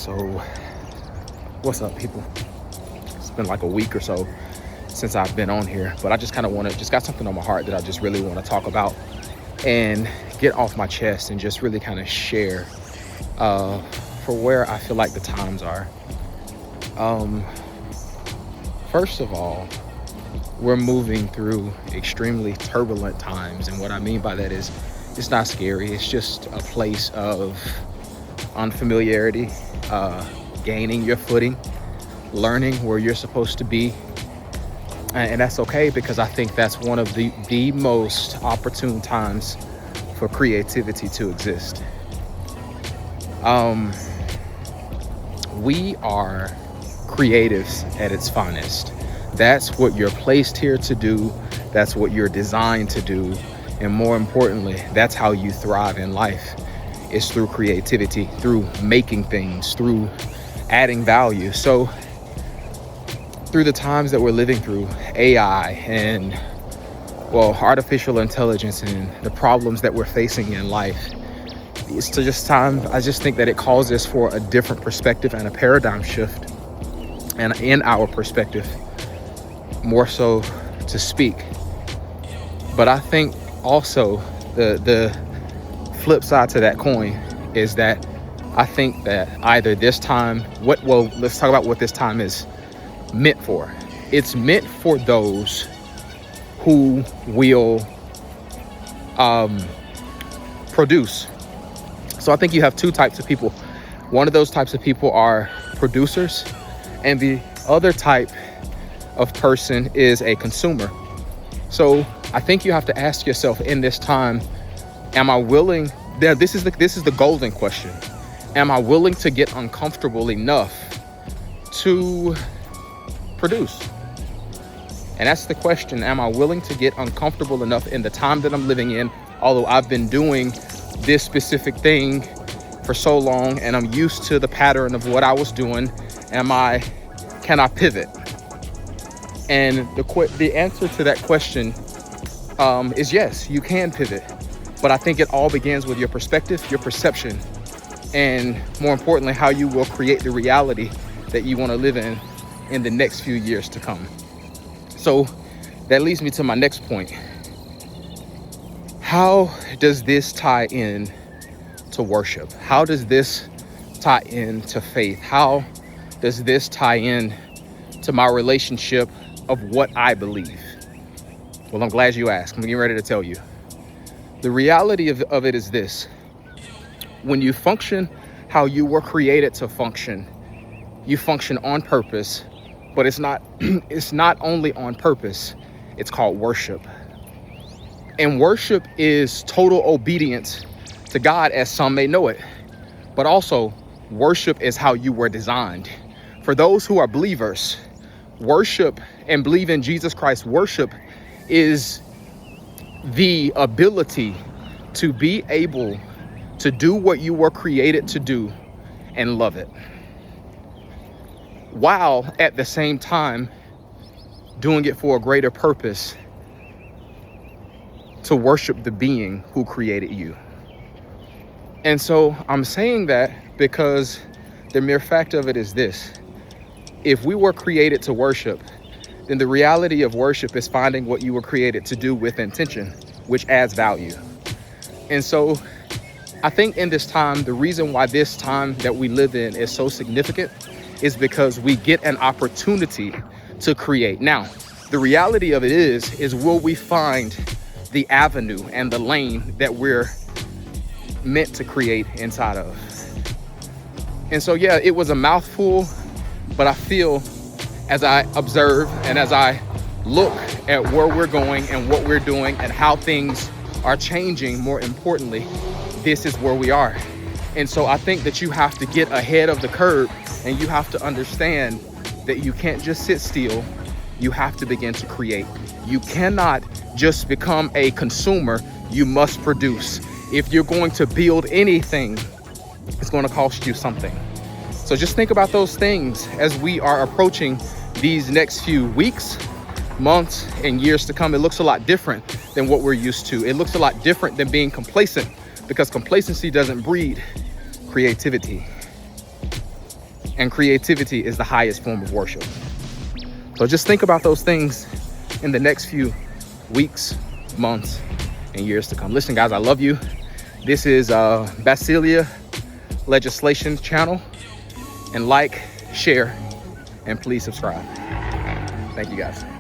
So, what's up, people? It's been like a week or so since I've been on here, but I just kind of got something on my heart that I just really want to talk about and get off my chest and just really kind of share for where I feel like the times are. First of all, we're moving through extremely turbulent times, and what I mean by that is it's not scary. It's just a place of unfamiliarity, gaining your footing, learning where you're supposed to be. And that's okay, because I think that's one of the most opportune times for creativity to exist. We are creatives at its finest. That's what you're placed here to do. That's what you're designed to do. And more importantly, that's how you thrive in life. It's through creativity, through making things, through adding value. So through the times that we're living through, AI and, artificial intelligence and the problems that we're facing in life, it's just time. I just think that it calls us for a different perspective and a paradigm shift. And in our perspective, more so to speak. But I think also the flip side to that coin is that I think that either this time, let's talk about what this time is meant for. It's meant for those who will produce. So I think you have two types of people. One of those types of people are producers, and the other type of person is a consumer. So I think you have to ask yourself in this time, am I willing? This is the golden question. Am I willing to get uncomfortable enough to produce? And that's the question. Am I willing to get uncomfortable enough in the time that I'm living in? Although I've been doing this specific thing for so long and I'm used to the pattern of what I was doing, can I pivot? And the answer to that question is yes, you can pivot. But I think it all begins with your perspective, your perception, and more importantly, how you will create the reality that you want to live in the next few years to come. So that leads me to my next point. How does this tie in to worship? How does this tie in to faith? How does this tie in to my relationship of what I believe? Well, I'm glad you asked. I'm getting ready to tell you. The reality of it is this. When you function how you were created to function, you function on purpose, but it's not only on purpose, it's called worship. And worship is total obedience to God, as some may know it. But also, worship is how you were designed. For those who are believers, worship and believe in Jesus Christ, worship is the ability to be able to do what you were created to do and love it, while at the same time doing it for a greater purpose, to worship the being who created you. And so I'm saying that because the mere fact of it is this: if we were created to worship, then the reality of worship is finding what you were created to do with intention, which adds value. And so I think in this time, the reason why this time that we live in is so significant is because we get an opportunity to create. Now, the reality of it is will we find the avenue and the lane that we're meant to create inside of? And so, yeah, it was a mouthful, but I feel, as I observe and as I look at where we're going and what we're doing and how things are changing, more importantly, this is where we are. And so I think that you have to get ahead of the curve, and you have to understand that you can't just sit still. You have to begin to create. You cannot just become a consumer. You must produce. If you're going to build anything, it's going to cost you something. So just think about those things as we are approaching these next few weeks, months, and years to come. It looks a lot different than what we're used to. It looks a lot different than being complacent, because complacency doesn't breed creativity. and creativity is the highest form of worship. So just think about those things in the next few weeks, months, and years to come. Listen, guys, I love you. This is Basilia Legislation channel. And like, share, and please subscribe. Thank you, guys.